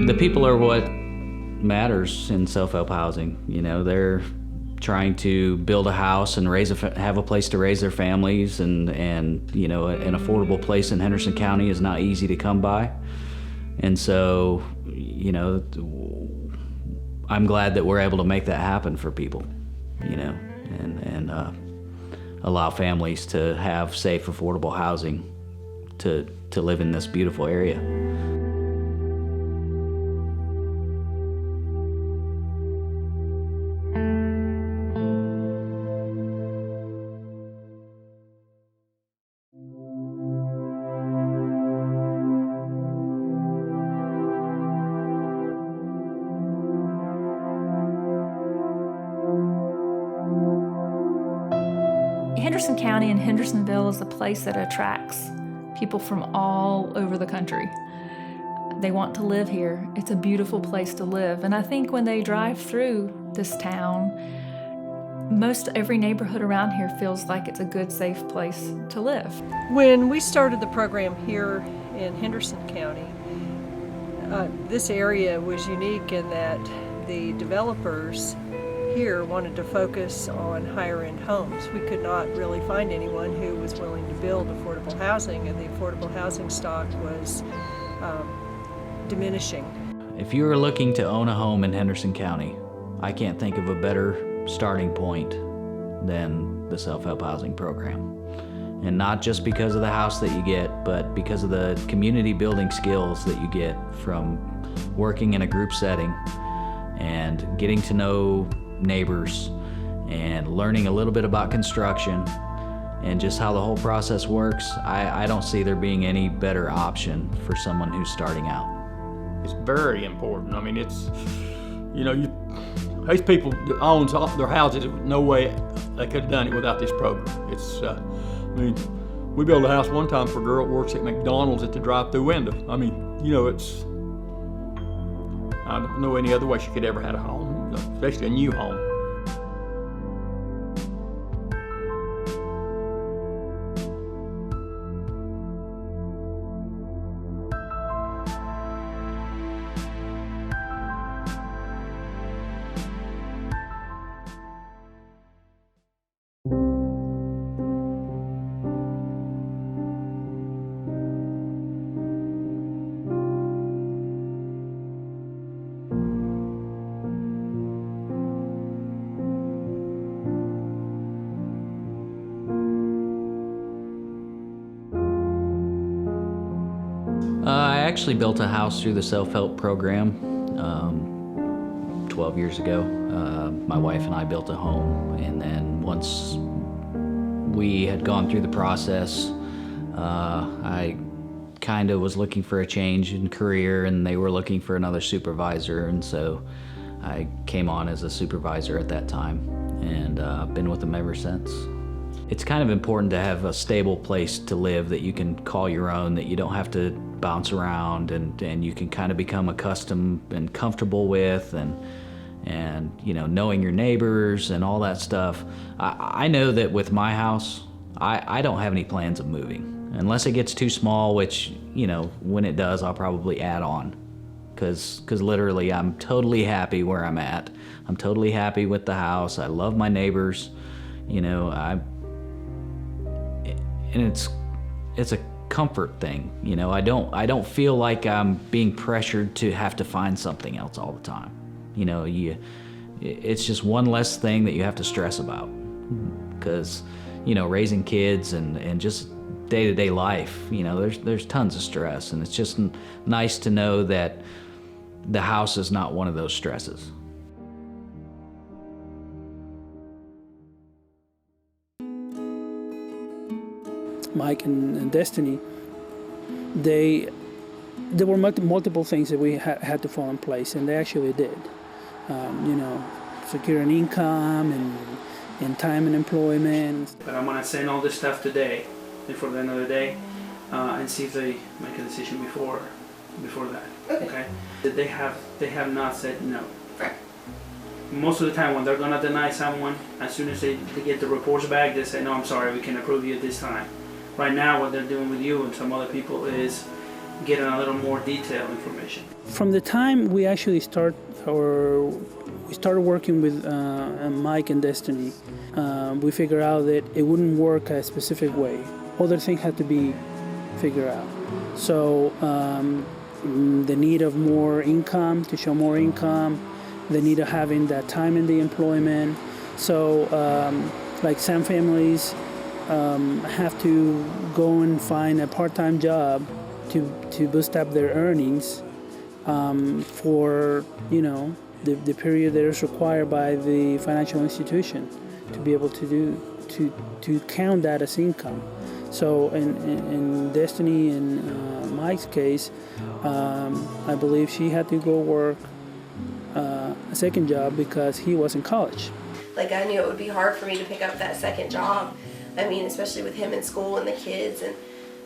The people are what matters in self-help housing. You know, they're trying to build a house and have a place to raise their families, and you know, an affordable place in Henderson County is not easy to come by. And so, you know, I'm glad that we're able to make that happen for people, you know, and allow families to have safe, affordable housing to live in this beautiful area. Henderson County and Hendersonville is a place that attracts people from all over the country. They want to live here. It's a beautiful place to live. And I think when they drive through this town, most every neighborhood around here feels like it's a good, safe place to live. When we started the program here in Henderson County, this area was unique in that the developers here wanted to focus on higher-end homes. We could not really find anyone who was willing to build affordable housing, and the affordable housing stock was diminishing. If you are looking to own a home in Henderson County, I can't think of a better starting point than the self-help housing program. And not just because of the house that you get, but because of the community building skills that you get from working in a group setting and getting to know neighbors and learning a little bit about construction and just how the whole process works. I don't see there being any better option for someone who's starting out. It's very important. I mean, it's, you know, these people that own their houses, no way they could have done it without this program. It's, I mean, we built a house one time for a girl that works at McDonald's at the drive-through window. I mean, you know, I don't know any other way she could ever have a home, especially a new home. I actually built a house through the self-help program 12 years ago. My wife and I built a home, and then once we had gone through the process, I kind of was looking for a change in career, and they were looking for another supervisor, and so I came on as a supervisor at that time, and I've been with them ever since. It's kind of important to have a stable place to live that you can call your own, that you don't have to bounce around, and you can kind of become accustomed and comfortable with, and you know, knowing your neighbors and all that stuff. I know that with my house, I don't have any plans of moving unless it gets too small, which, you know, when it does, I'll probably add on, because literally I'm totally happy where I'm at. I'm totally happy with the house. I love my neighbors, you know. And it's a comfort thing, you know. I don't feel like I'm being pressured to have to find something else all the time. You know, it's just one less thing that you have to stress about, because, you know, raising kids and just day-to-day life, you know, there's tons of stress, and it's just nice to know that the house is not one of those stresses. Mike and Destiny, there were multiple things that we had to fall in place, and they actually did. You know, secure an income and time and employment. But I'm gonna send all this stuff today, before the end of the day, and see if they make a decision before that. Okay? They have not said no. Right. Most of the time, when they're gonna deny someone, as soon as they get the reports back, they say, no, I'm sorry, we can approve you this time. Right now, what they're doing with you and some other people is getting a little more detailed information. From the time we actually started working with Mike and Destiny, we figured out that it wouldn't work a specific way. Other things had to be figured out. So the need of more income, to show more income, the need of having that time in the employment. So like some families have to go and find a part-time job to boost up their earnings for, you know, the period that is required by the financial institution to be able to count that as income. So in Destiny and Mike's case, I believe she had to go work a second job because he was in college. Like, I knew it would be hard for me to pick up that second job. I mean, especially with him in school and the kids, and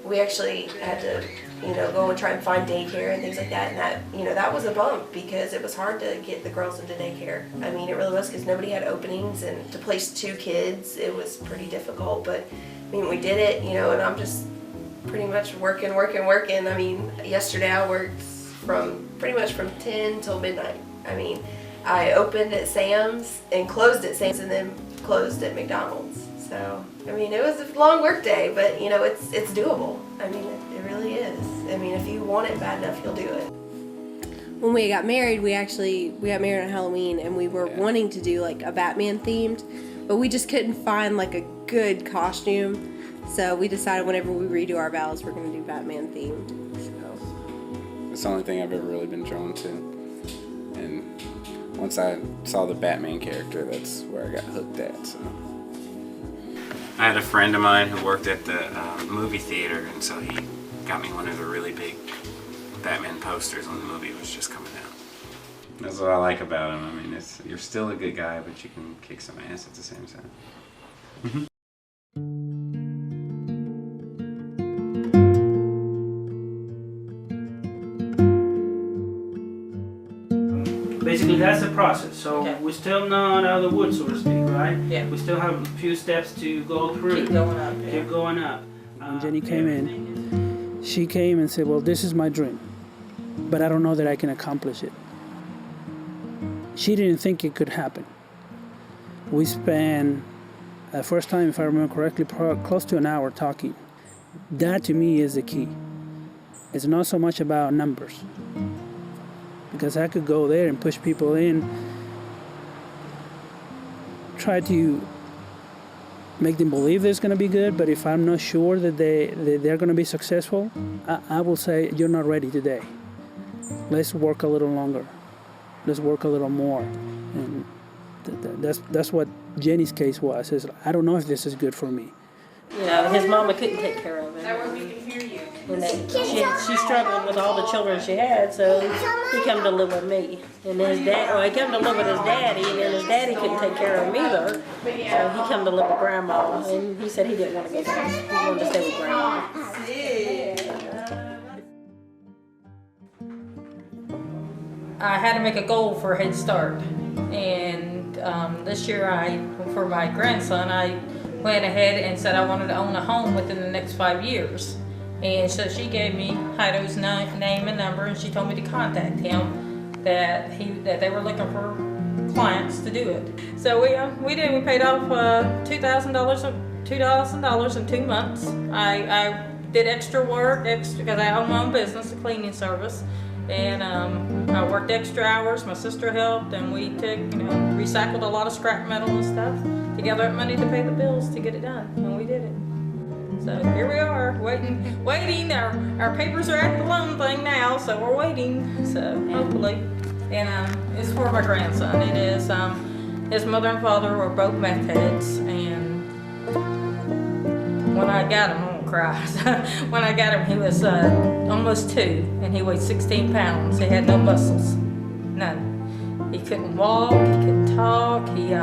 we actually had to, you know, go and try and find daycare and things like that, and that, you know, that was a bump because it was hard to get the girls into daycare. I mean, it really was, because nobody had openings, and to place 2 kids, it was pretty difficult, but I mean, we did it, you know, and I'm just pretty much working. I mean, yesterday I worked pretty much from 10 till midnight. I mean, I opened at Sam's and closed at Sam's and then closed at McDonald's. So, I mean, it was a long work day, but, you know, it's doable. I mean, it really is. I mean, if you want it bad enough, you'll do it. When we got married, we got married on Halloween, and we were wanting to do, like, a Batman themed, but we just couldn't find, like, a good costume. So we decided whenever we redo our vows, we're going to do Batman themed. So it's the only thing I've ever really been drawn to. And once I saw the Batman character, that's where I got hooked at. So I had a friend of mine who worked at the movie theater, and so he got me one of the really big Batman posters when the movie was just coming out. That's what I like about him. I mean, you're still a good guy, but you can kick some ass at the same time. Mm-hmm. Basically, that's the process. So Okay. we're still not out of the woods, so to speak, right? Yeah. We still have a few steps to go through. Keep going up. Keep going up. When Jenny came in, she came and said, well, this is my dream, but I don't know that I can accomplish it. She didn't think it could happen. We spent, the first time, if I remember correctly, close to an hour talking. That to me is the key. It's not so much about numbers, because I could go there and push people in, try to make them believe it's going to be good, but if I'm not sure that they're going to be successful, I will say, you're not ready today. Let's work a little longer. Let's work a little more. And that's what Jenny's case was. Is I don't know if this is good for me. You know, his mama couldn't take care of him. And she struggled with all the children she had, so he come to live with me. And his dad, well, he come to live with his daddy, and then his daddy couldn't take care of him either. So he come to live with Grandma, and he said he didn't want to go back. He wanted to stay with Grandma. I had to make a goal for Head Start, and this year for my grandson, I went ahead and said I wanted to own a home within the next 5 years. And so she gave me Heido's name and number, and she told me to contact him, that they were looking for clients to do it. So we did. We paid off $2,000 in 2 months. I did extra work because I own my own business, a cleaning service, and I worked extra hours. My sister helped, and we recycled a lot of scrap metal and stuff to gather up money to pay the bills to get it done, and we did it. So here we are, waiting. Our papers are at the loan thing now, so we're waiting. So hopefully, and it's for my grandson. It is. His mother and father were both meth heads, and when I got him, I'm gonna cry. When I got him, he was almost 2, and he weighed 16 pounds. He had no muscles, none. He couldn't walk. He couldn't talk. He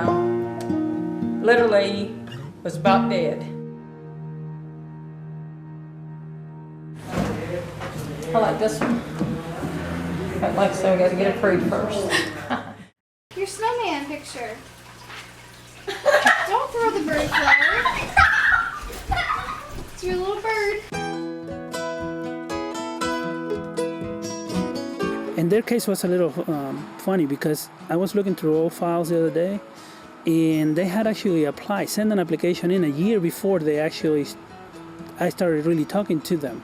literally was about dead. I like this one. But like I said, we got to get it approved first. Your snowman picture. Don't throw the bird flower. It's your little bird. And their case was a little funny because I was looking through old files the other day, and they had actually sent an application in a year before I started really talking to them.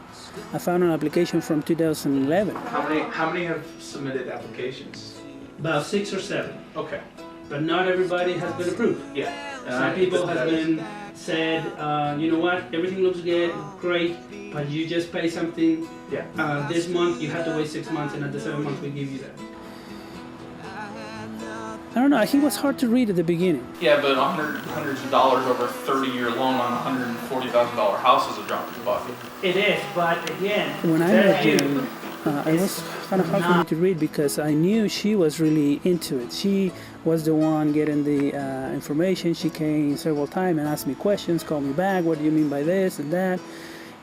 I found an application from 2011. How many have submitted applications? About 6 or 7. Okay. But not everybody has been approved. Yeah. Some people have been said, you know what, everything looks good, great, but you just pay something. Yeah. This month you have to wait 6 months, and at the 7th month we give you that. I don't know, I think it was hard to read at the beginning. Yeah, but hundreds of dollars over a 30-year loan on a $140,000 house is a drop in the bucket. It is, but again, When I met Jen, it was kind of hard for me to read because I knew she was really into it. She was the one getting the information. She came several times and asked me questions, called me back, what do you mean by this and that?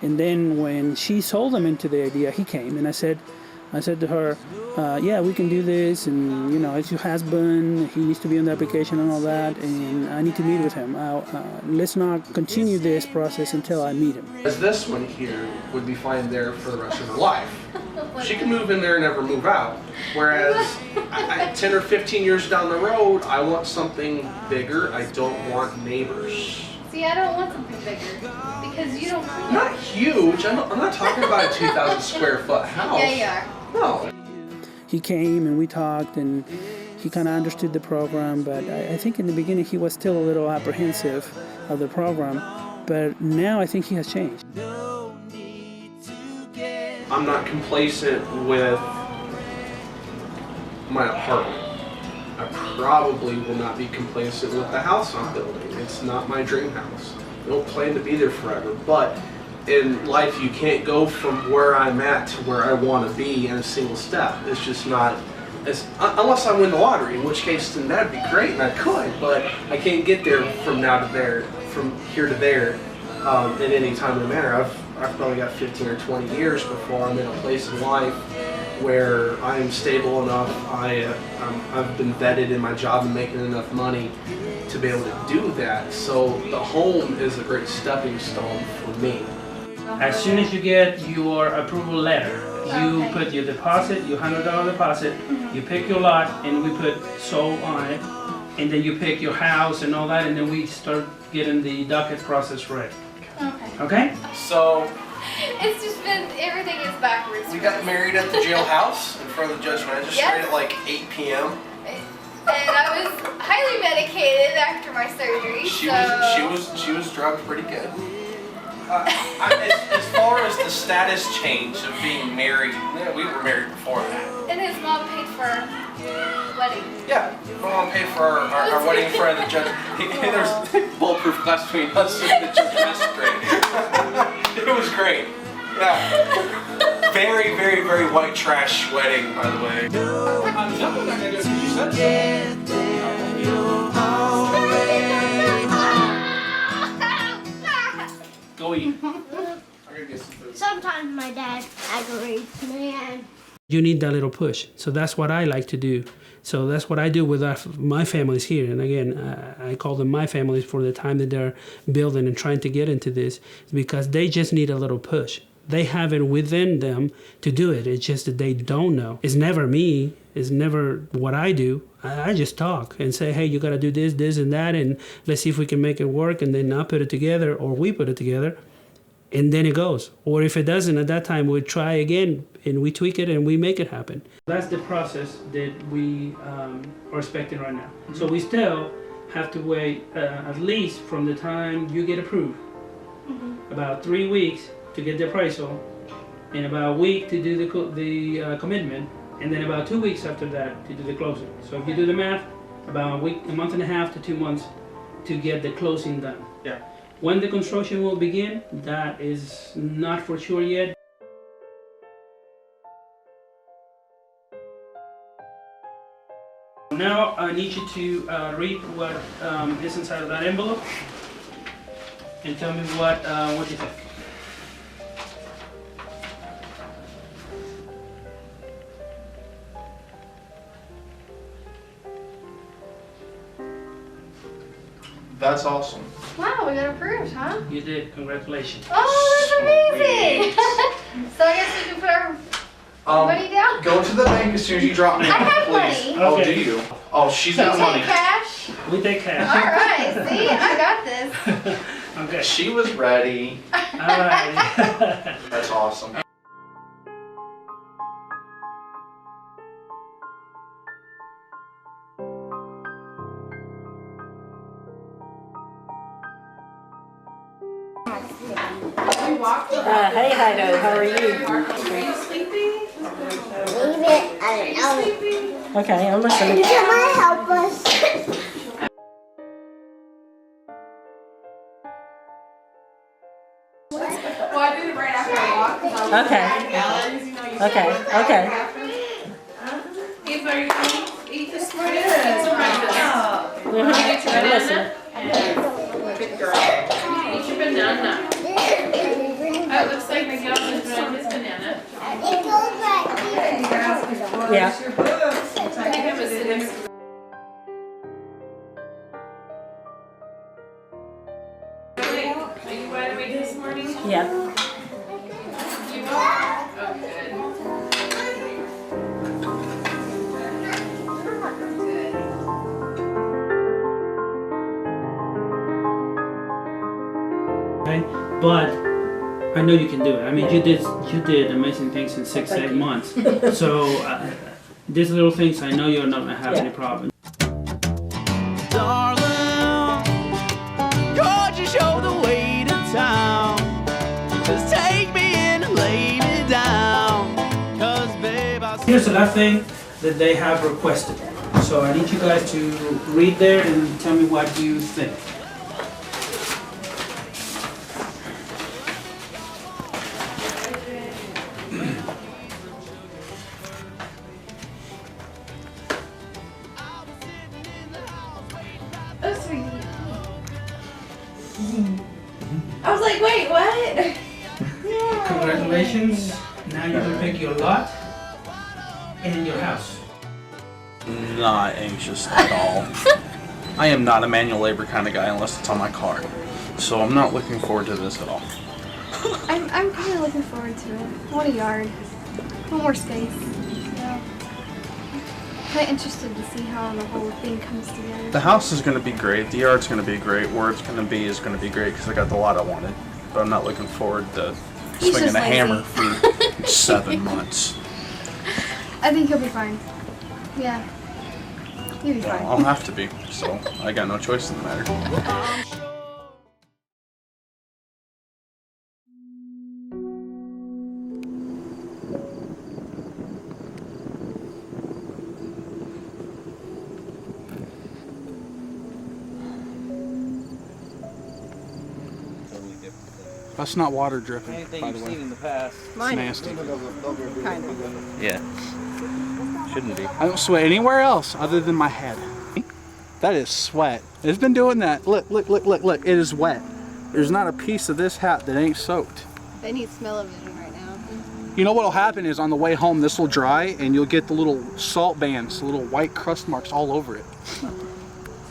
And then when she sold him into the idea, he came and I said to her, yeah, we can do this, and you know, it's your husband, he needs to be on the application and all that, and I need to meet with him. Let's not continue this process until I meet him. As this one here would be fine there for the rest of her life. She can move in there and never move out. Whereas 10 or 15 years down the road, I want something bigger. I don't want neighbors. See, I don't want something bigger because you don't clean. Not huge. I'm not talking about a 2,000 square foot house. Yeah, you are. No. He came and we talked and he kind of understood the program, but I think in the beginning he was still a little apprehensive of the program, but now I think he has changed. I'm not complacent with my apartment. I probably will not be complacent with the house I'm building. It's not my dream house. I don't plan to be there forever, but in life you can't go from where I'm at to where I want to be in a single step. It's just not, unless I win the lottery, in which case then that'd be great and I could, but I can't get there from now to there, from here to there in any timely manner. I've probably got 15 or 20 years before I'm in a place in life where I am stable enough, I've been vetted in my job and making enough money to be able to do that. So the home is a great stepping stone for me. As soon as you get your approval letter, you put your deposit, your $100 deposit, you pick your lot, and we put sold on it, and then you pick your house and all that, and then we start getting the docket process ready. Okay. Okay? So It's just been, everything is backwards. we got married at the jailhouse in front of the judge magistrate at like 8 p.m. And I was highly medicated after my surgery. She was drugged pretty good. As far as the status change of being married, yeah, we were married before that. And his mom paid for our wedding. Yeah, my mom paid for our wedding in front of the judge. There's bulletproof glass between us and the judge magistrate. It was great. Yeah. Very, very, very white trash wedding, by the way. I'm not gonna do it because you said Go eat. Sometimes my dad aggravates me and You need that little push. So that's what I like to do. So that's what I do with my families here. And again, I call them my families for the time that they're building and trying to get into this, because they just need a little push. They have it within them to do it. It's just that they don't know. It's never me. It's never what I do. I just talk and say, hey, you got to do this, this, and that, and let's see if we can make it work. And then I put it together, or we put it together, and then it goes. Or if it doesn't, at that time, we try again, and we tweak it, and we make it happen. That's the process that we are expecting right now. So we still have to wait at least from the time you get approved, about 3 weeks to get the appraisal, and about a week to do the commitment, and then about 2 weeks after that to do the closing. So if you do the math, about a month and a half to 2 months to get the closing done. Yeah. When the construction will begin, that is not for sure yet. Now I need you to read what is inside of that envelope and tell me what you think. that's awesome. wow, we got approved, huh? You did. Congratulations. Oh, that's amazing! So I guess we can put Money down? Go to the bank as soon as you drop me I off, have please. money. Oh, Okay. do you? Oh, she's You got take money. cash? We take cash. All right, see, I got this. Okay. She was ready. All right. That's awesome. Hey Heido, how are you? Okay, I'm listening. Can help us? Well, I did it right after I walked. Okay. He's are you going to eat this morning? It's breakfast. You get your banana? Good girl. Eat your banana. Oh, it looks like Miguel is doing his banana. It goes right here. Yeah. I think it was sitting. Are you wide awake this morning? Yeah. You are? Oh, good. Okay, but I know you can do it. I mean, you did amazing things in 6-8 months. So these little things, I know you're not gonna have any problem. Darling, gorgeous, you're the way to town. Just take me in and lay me down. 'Cause babe, Here's the last thing that they have requested. So I need you guys to read there and tell me what you think. Oh, sweetie. I was like, wait, what? Yeah. Congratulations. Now you can pick your lot and your house. Not anxious at all. I am not a manual labor kind of guy unless it's on my card. So I'm not looking forward to this at all. I'm kind of looking forward to it. I want a yard. A little more space. Yeah. Kind of interested to see how the whole thing comes together. The house is going to be great. The yard's going to be great. Where it's going to be is going to be great because I got the lot I wanted. But I'm not looking forward to He's swinging just a lazy. hammer for 7 months. I think he'll be fine. Yeah. He'll be fine. I'll have to be. So I got no choice in the matter. That's not water dripping, anything by you've the way. seen in the past. It's Mine nasty. kind of. Yeah. Shouldn't be. I don't sweat anywhere else other than my head. That is sweat. It's been doing that. Look, look, look, look, look. It is wet. There's not a piece of this hat that ain't soaked. They need smell-o-vision right now. You know what'll happen is on the way home this will dry and you'll get the little salt bands, the little white crust marks all over it.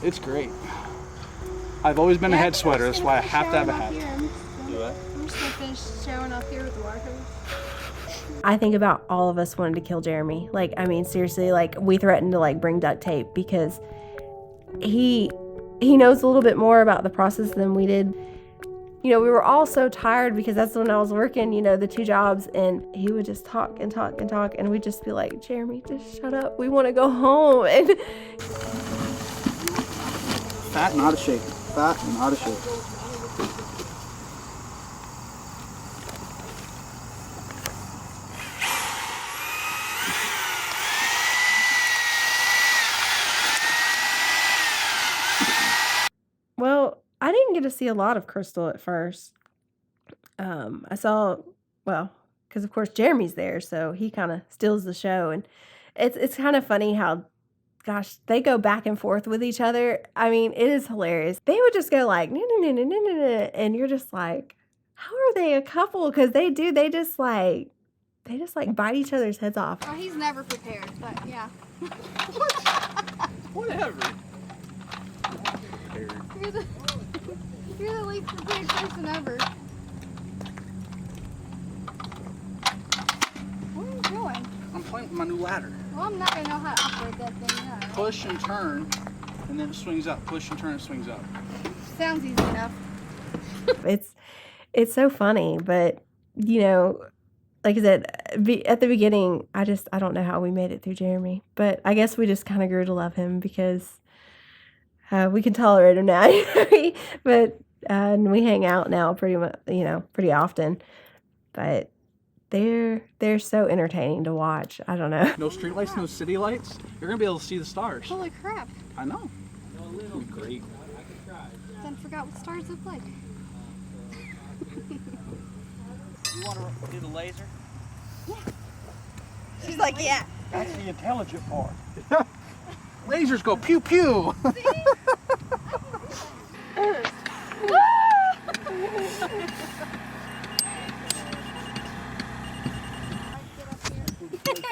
It's great. I've always been a head sweater, that's why I have to have a hat. I'm just gonna finish showering off here with the water hose. I think about all of us wanted to kill Jeremy. Like, I mean, seriously, like, we threatened to, like, bring duct tape because he knows a little bit more about the process than we did. You know, we were all so tired because that's when I was working, you know, the 2 jobs, and he would just talk and talk and talk, and we'd just be like, Jeremy, just shut up. We want to go home. And Fat and out of shape. Fat and out of shape. well, I didn't get to see a lot of Crystal at first. I saw, well, because of course Jeremy's there, so he kind of steals the show, and it's kind of funny how, gosh, they go back and forth with each other. I mean, it is hilarious. They would just go like, no, no, no, no, no, no, and you're just like, how are they a couple? Because they just like bite each other's heads off. Oh, he's never prepared, but yeah. Whatever. You're the least prepared person ever. What are you doing? playing with my new ladder. Well, I'm not gonna know how to operate that thing now. Push and turn, and then it swings up. Push and turn, it swings up. Sounds easy enough. It's so funny, but you know, like I said, at the beginning, I don't know how we made it through Jeremy, but I guess we just kind of grew to love him because we can tolerate him now. But and we hang out now pretty much, pretty often. But they're so entertaining to watch. I don't know. No street lights, no city lights. You're gonna be able to see the stars. Holy crap. I know. It'll be great. Then forgot what stars look like. You want to do the laser? Yeah. She's like, yeah. That's the intelligent part. Lasers go pew pew.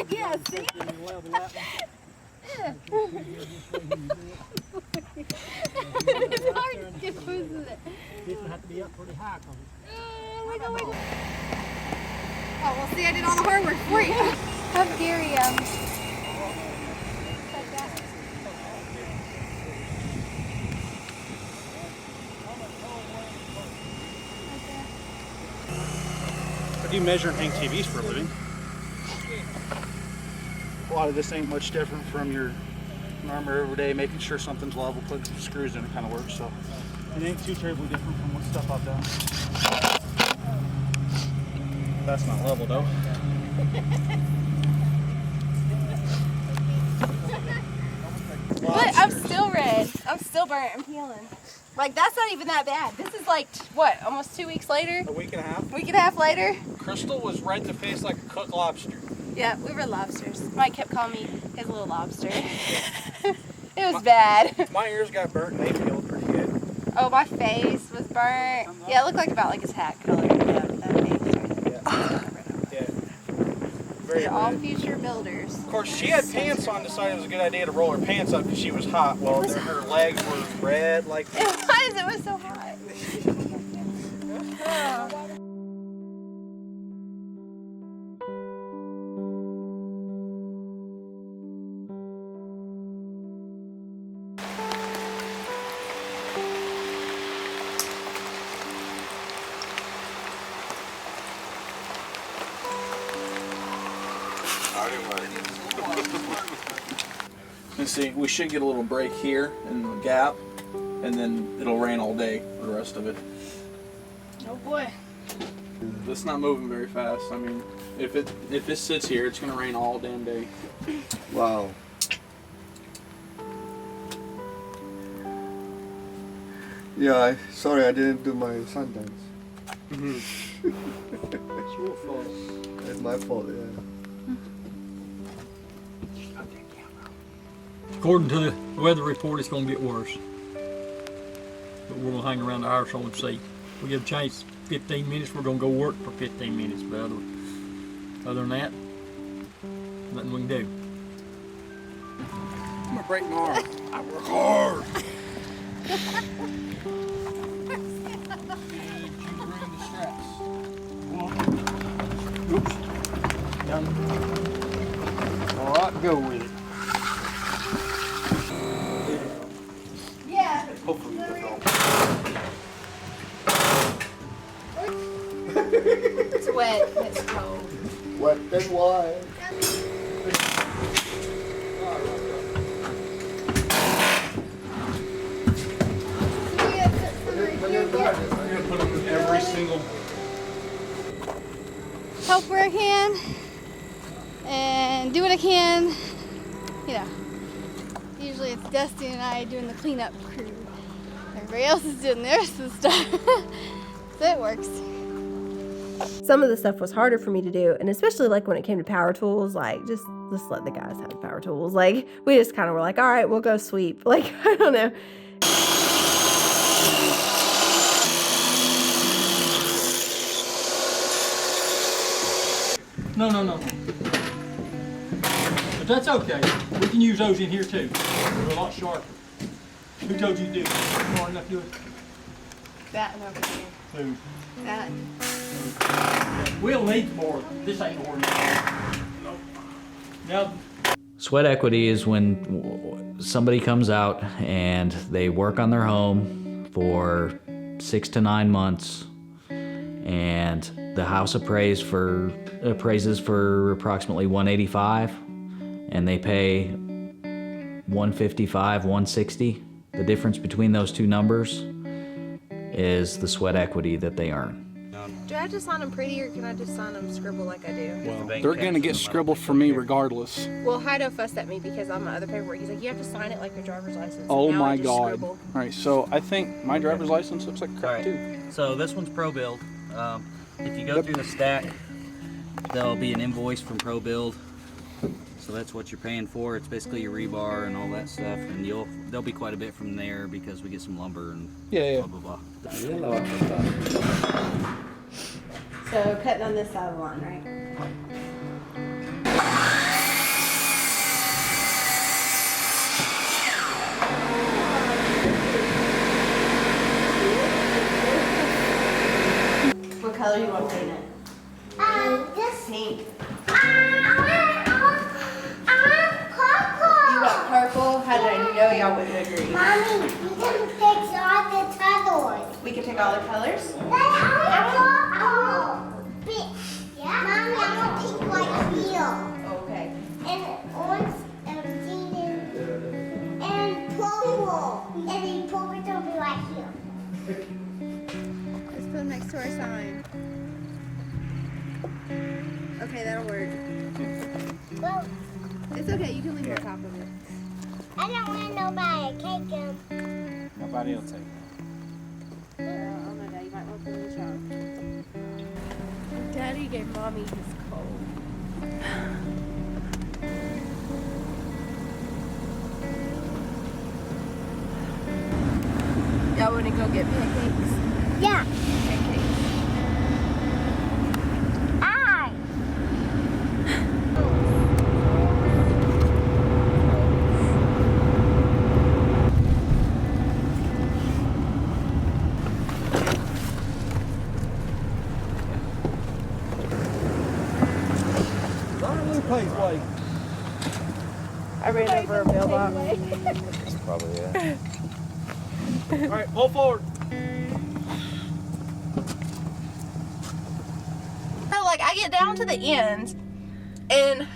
Yeah, see? It's hard to get close to it. This will have to be up pretty high. Oh, well, see, I did all the hard work for you. Have Gary, I do measure and hang TVs for a living. A lot of this ain't much different from your armor every day, making sure something's level, put some screws in, it kind of works. So it ain't too terribly different from what stuff I've done. That's not level though. But I'm still red. I'm still burnt. I'm peeling. Like, that's not even that bad. This is like, what, almost 2 weeks later? A week and a half. Week and a half later? Crystal was right in the face like a cooked lobster. Yeah, we were lobsters. Mike kept calling me his little lobster. It was bad. My ears got burnt and they peeled pretty good. Oh, my face was burnt. Yeah, it looked like about like his hat color. That face right Yeah. Very They're all red. future builders. Of course, she had pants on, decided it was a good idea to roll her pants up because she was hot. Well, her legs were red like this. It was. It was so hot. Oh. And see, we should get a little break here in the gap, and then it'll rain all day for the rest of it. Oh boy. It's not moving very fast. I mean, if it sits here, it's gonna rain all damn day. Wow. Yeah, sorry I didn't do my Sundance. It's your fault. It's my fault, yeah. According to the weather report, it's going to get worse. But we're going to hang around the house and see. We get a chance 15 minutes, we're going to go work for 15 minutes. But other than that, nothing we can do. I'm gonna break my arm. I work hard. Oops. Done. All right, go with it. Yeah. Hopefully it's all. It's wet. It's cold. Wet and wild. I'm gonna put them in every single. Help where I can and do what I can. You know, usually it's Dusty and I doing the cleanup crew. Everybody else is doing the rest of the stuff. So it works. Some of the stuff was harder for me to do, and especially like when it came to power tools, like just let the guys have the power tools. Like we just kind of were like, all right, we'll go sweep. Like I don't know. No. But that's okay. We can use those in here too. They're a lot sharper. Who told you to do it? Smart enough to do it? That and over here. Who? That. We'll need more. This ain't ordinary. Nope. Now, Sweat equity is when somebody comes out and they work on their home for 6 to 9 months, and the house appraises for approximately $185, and they pay $155, $160. The difference between those two numbers is the sweat equity that they earn. Do I have to sign them pretty, or can I just sign them scribble like I do? Well, they're gonna get scribbled for me regardless. Well, Heido fussed at me because on my other paperwork, he's like, you have to sign it like your driver's license. Oh And now I my just God. scribble. All right, so I think my driver's license looks like crap too. So this one's ProBuild. If you go through the stack, there'll be an invoice from ProBuild. So that's what you're paying for. It's basically your rebar and all that stuff, and there'll be quite a bit from there because we get some lumber and blah blah blah. So cutting on this side of the line, right? What color do you want to paint it? This Pink. purple. You want purple? How did I know y'all wouldn't agree? Mommy, you can fix all the colors. We can pick all the colors? Yeah. Mommy, I want pink like here. Okay. And orange and green and purple. And then purple will be right here. Let's put them next to our sign. Okay, that'll work. Well, It's okay, you can leave on top of it. I don't want nobody to take them. Nobody will take it. Oh my God, you might want to put it in the trunk. Daddy gave Mommy his coat. Y'all want to go get pancakes? Yeah. Pancakes. I ran over a mailbox. That's probably it. All right, pull forward. So like I get down to the end, and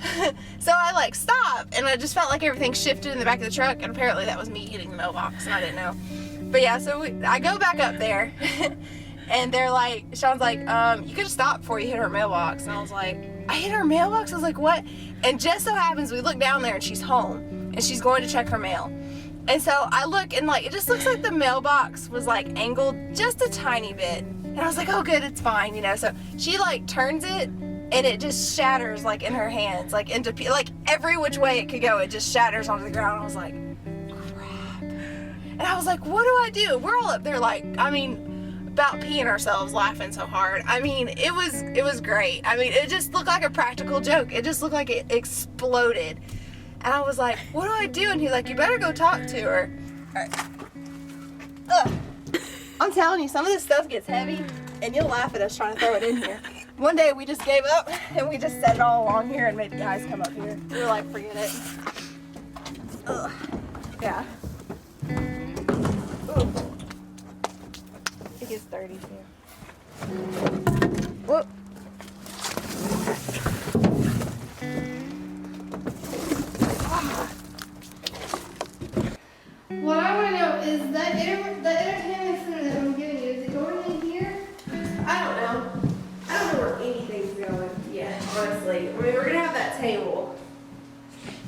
so I like stop, and I just felt like everything shifted in the back of the truck, and apparently that was me hitting the mailbox, and I didn't know. But yeah, so I go back up there, and they're like, Sean's like, you could have stopped before you hit her mailbox, and I was like, I hit her mailbox? I was like, what? And just so happens we look down there and she's home, and she's going to check her mail. And so I look, and like it just looks like the mailbox was like angled just a tiny bit. And I was like, oh good, it's fine, you know. So she like turns it, and it just shatters like in her hands, like into like every which way it could go, it just shatters onto the ground. I was like, crap. And I was like, what do I do? We're all up there like, I mean, about peeing ourselves laughing so hard. I mean, it was great. I mean, it just looked like a practical joke. It just looked like it exploded. And I was like, what do I do? And he's like, you better go talk to her. All right. Ugh. I'm telling you, some of this stuff gets heavy, and you'll laugh at us trying to throw it in here. One day we just gave up, and we just set it all along here and made the guys come up here. We were like, forget it. Ugh. Yeah. Ooh. It gets dirty too. Whoop. What I want to know is the entertainment center that I'm giving you, is it going in here? I don't know. I don't know where anything's going yet, honestly. I mean, we're gonna have that table.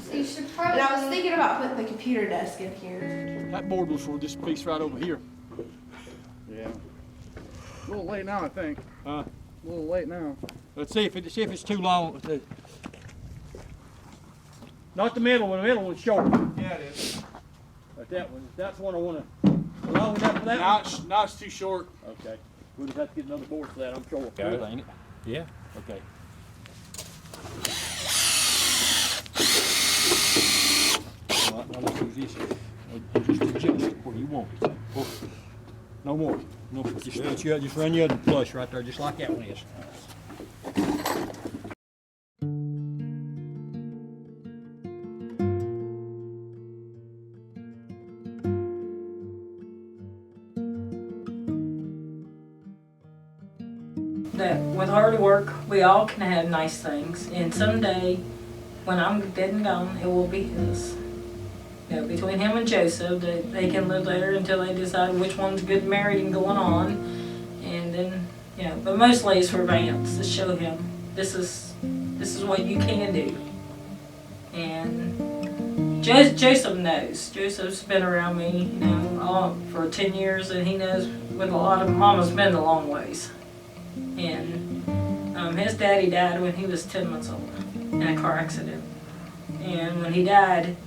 So you should probably. And I was thinking about putting the computer desk in here. That board was for this piece right over here. Yeah. A little late now, I think. A little late now. Let's see if it's too long. Not the middle one. The middle one's short. Yeah, it is. But that one. That's the one I want to. Long enough for that one? Now it's too short. Okay. We'll just have to get another board for that, I'm sure. Got it, ain't it? Yeah. Okay. All right, now let's use this. Just adjust it where you want it. Oh, no more. No, just run your other flush right there, just like that one is. that with hard work, we all can have nice things. And someday, when I'm dead and gone, it will be his. You know, between him and Joseph, they can live there until they decide which one's good married and going on. And then, you know, but mostly it's for Vance to show him this is what you can do. And Joseph knows. Joseph's been around me, you know, for 10 years, and he knows with a lot of Mama's been a long ways. And his daddy died when he was 10 months old in a car accident. And when he died,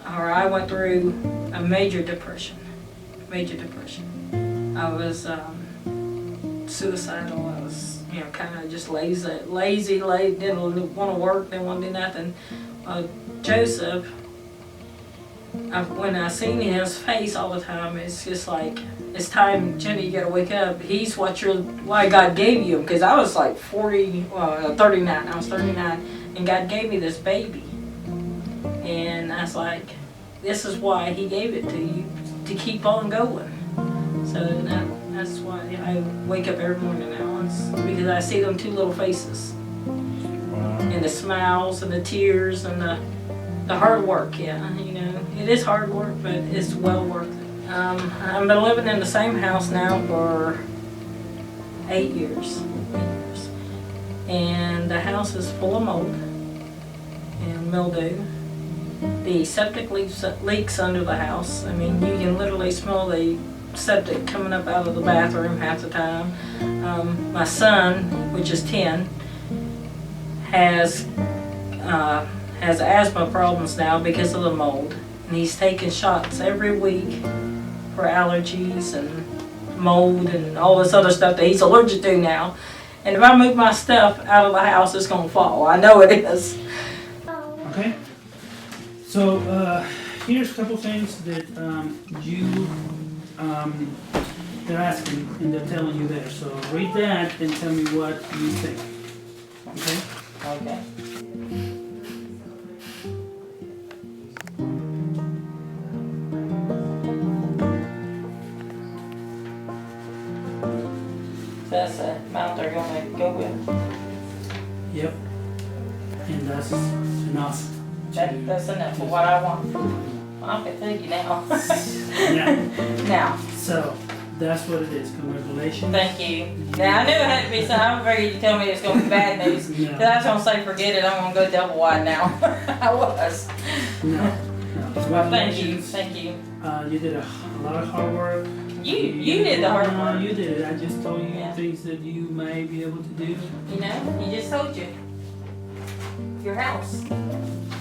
I went through a major depression. I was suicidal. I was, you know, kind of just lazy, didn't want to work, didn't want to do nothing. Joseph, when I seen his face all the time, it's just like, it's time, Jenny, you gotta wake up. He's why God gave you him, because I was like 39. I was 39, and God gave me this baby. And I was like, this is why he gave it to you, to keep on going. So that's why I wake up every morning now, because I see them two little faces. And the smiles and the tears and the hard work, yeah, you know. It is hard work, but it's well worth it. I've been living in the same house now for 8 years. And the house is full of mold and mildew. The septic leaks under the house. I mean, you can literally smell the septic coming up out of the bathroom half the time. My son, which is 10, has asthma problems now because of the mold. And he's taking shots every week for allergies and mold and all this other stuff that he's allergic to now. And if I move my stuff out of the house, it's going to fall. I know it is. Okay. So here's a couple things that they're asking and they're telling you there. So read that and tell me what you think. Okay? Okay. That's the amount they're going to go with. Yep. And that's enough. That's enough for what I want. Well, I can tell you now. Yeah. Now. So that's what it is. Congratulations. Thank you. Now I knew it had to be something. I'm afraid you tell me it's going to be bad news. No. Because I was going to say forget it. I'm going to go double wide now. I was. No. Well, thank you. Thank you. You did a lot of hard work. You did the hard work. You did it. I just told you things that you may be able to do. You know, you just told you. Your house.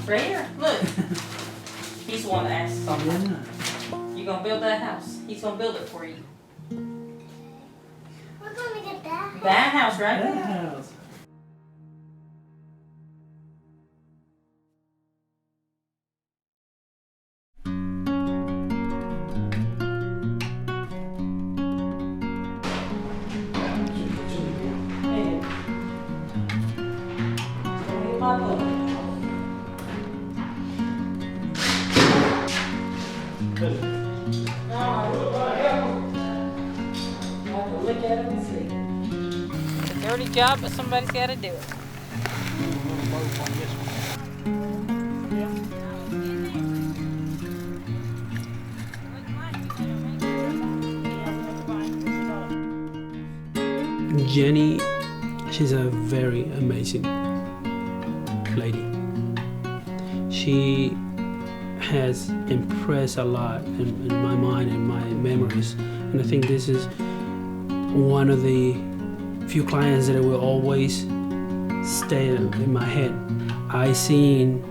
Right here. Look. He's the one that asked something. Yeah. You're going to build that house. He's going to build it for you. We're going to get that. That house right That there. house. Look at it and see. Dirty job, but somebody's got to do it. Jenny, she's a very amazing lady. She has impressed a lot in my mind and my memories. And I think this is one of the few clients that will always stay in my head. I seen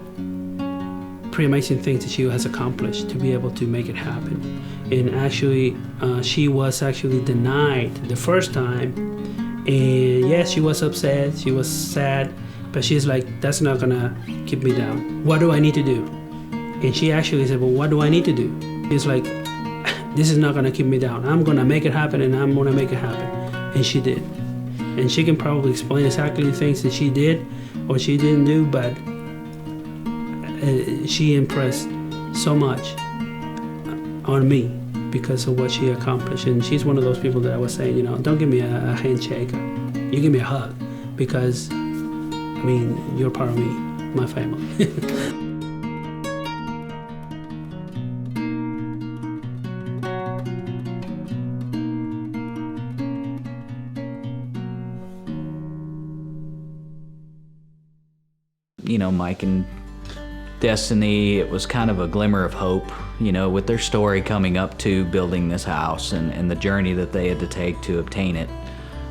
pretty amazing things that she has accomplished to be able to make it happen. And actually, she was actually denied the first time. And yes, she was upset, she was sad, but she's like, that's not gonna keep me down. What do I need to do? And she actually said, well, what do I need to do? It's like, this is not gonna keep me down. I'm gonna make it happen and I'm gonna make it happen. And she did. And she can probably explain exactly the things that she did or she didn't do, but she impressed so much on me because of what she accomplished. And she's one of those people that I was saying, don't give me a handshake. You give me a hug, because, you're part of me, my family. Mike and Destiny, it was kind of a glimmer of hope, with their story coming up to building this house and the journey that they had to take to obtain it.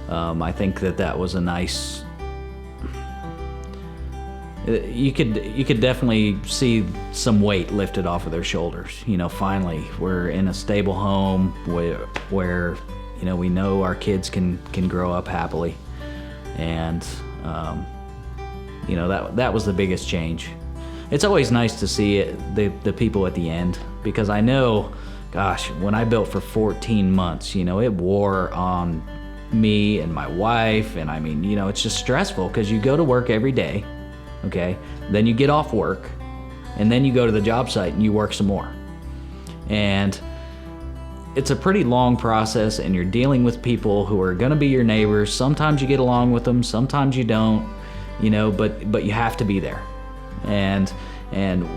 I think that was a nice, you could definitely see some weight lifted off of their shoulders. Finally, we're in a stable home where we know our kids can grow up happily. And, that was the biggest change. It's always nice to see the people at the end, because I know, gosh, when I built for 14 months, it wore on me and my wife, and it's just stressful because you go to work every day, okay? Then you get off work, and then you go to the job site and you work some more. And it's a pretty long process, and you're dealing with people who are gonna be your neighbors. Sometimes you get along with them, sometimes you don't, but you have to be there. And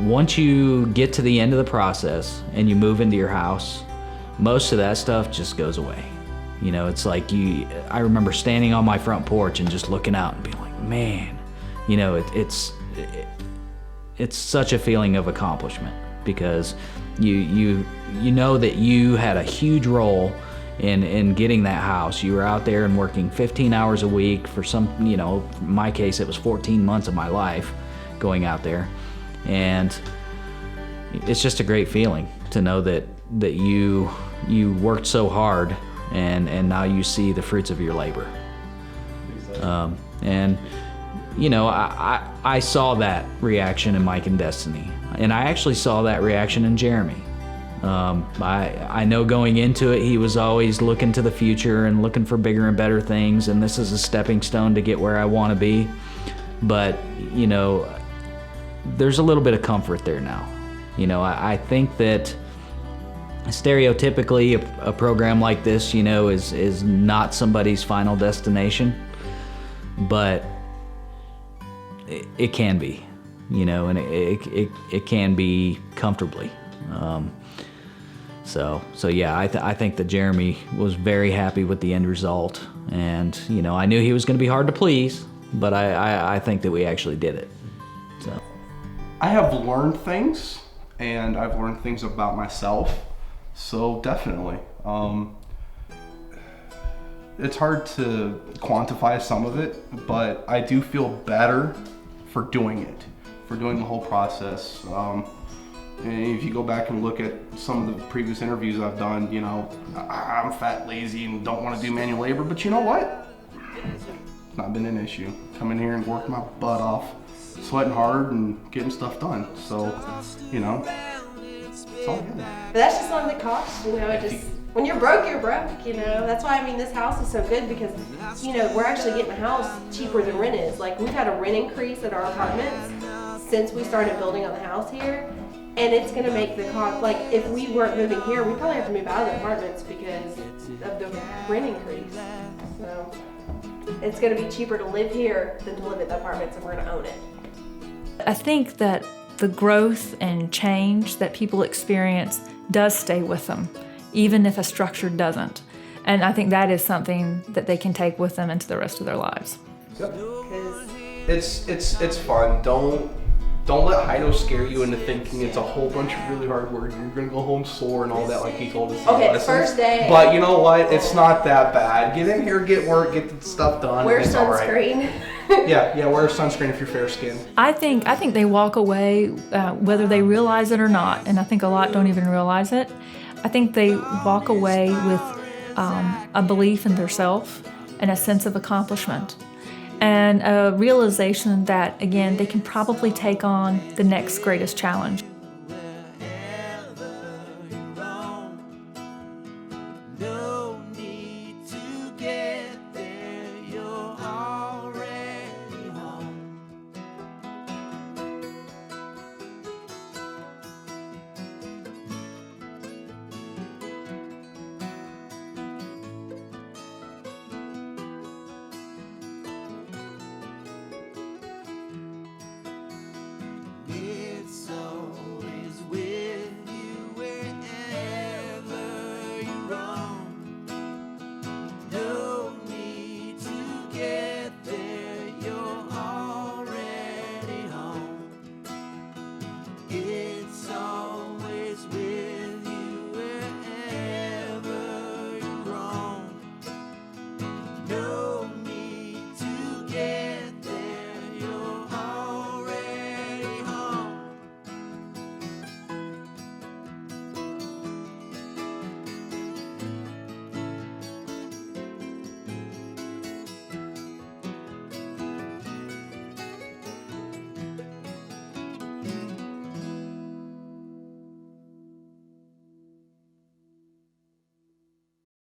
once you get to the end of the process and you move into your house, most of that stuff just goes away. It's like I remember standing on my front porch and just looking out and being like, man, it's such a feeling of accomplishment, because you know that you had a huge role in getting that house. You were out there and working 15 hours a week for some, in my case, it was 14 months of my life going out there. And it's just a great feeling to know that you worked so hard and now you see the fruits of your labor. I saw that reaction in Mike and Destiny, and I actually saw that reaction in Jeremy. I know going into it, he was always looking to the future and looking for bigger and better things, and this is a stepping stone to get where I want to be. But, there's a little bit of comfort there now. I think that stereotypically a program like this, is not somebody's final destination, but it can be, and it can be comfortably. So yeah, I think that Jeremy was very happy with the end result, and I knew he was going to be hard to please, but I think that we actually did it. So I have learned things, and I've learned things about myself. So definitely, it's hard to quantify some of it, but I do feel better for doing it, for doing the whole process. And if you go back and look at some of the previous interviews I've done, I'm fat, lazy, and don't want to do manual labor, but you know what? It's not been an issue. Come in here and work my butt off, sweating hard and getting stuff done. So, it's all good. But that's just on the cost, when you're broke, you're broke, That's why, this house is so good, because, we're actually getting a house cheaper than rent is. Like, we've had a rent increase at our apartments since we started building on the house here. And it's gonna make the cost, like, if we weren't moving here, we'd probably have to move out of the apartments because of the rent increase. So, it's gonna be cheaper to live here than to live at the apartments, and we're gonna own it. I think that the growth and change that people experience does stay with them, even if a structure doesn't. And I think that is something that they can take with them into the rest of their lives. It's fun. Don't let Heido scare you into thinking it's a whole bunch of really hard work and you're gonna go home sore and all that, like he told us. Okay, first day. But you know what? It's not that bad. Get in here, get work, get the stuff done. Wear it's sunscreen. All right. yeah, wear sunscreen if you're fair skinned. I think they walk away, whether they realize it or not, and I think a lot don't even realize it. I think they walk away with a belief in themselves and a sense of accomplishment, and a realization that, again, they can probably take on the next greatest challenge.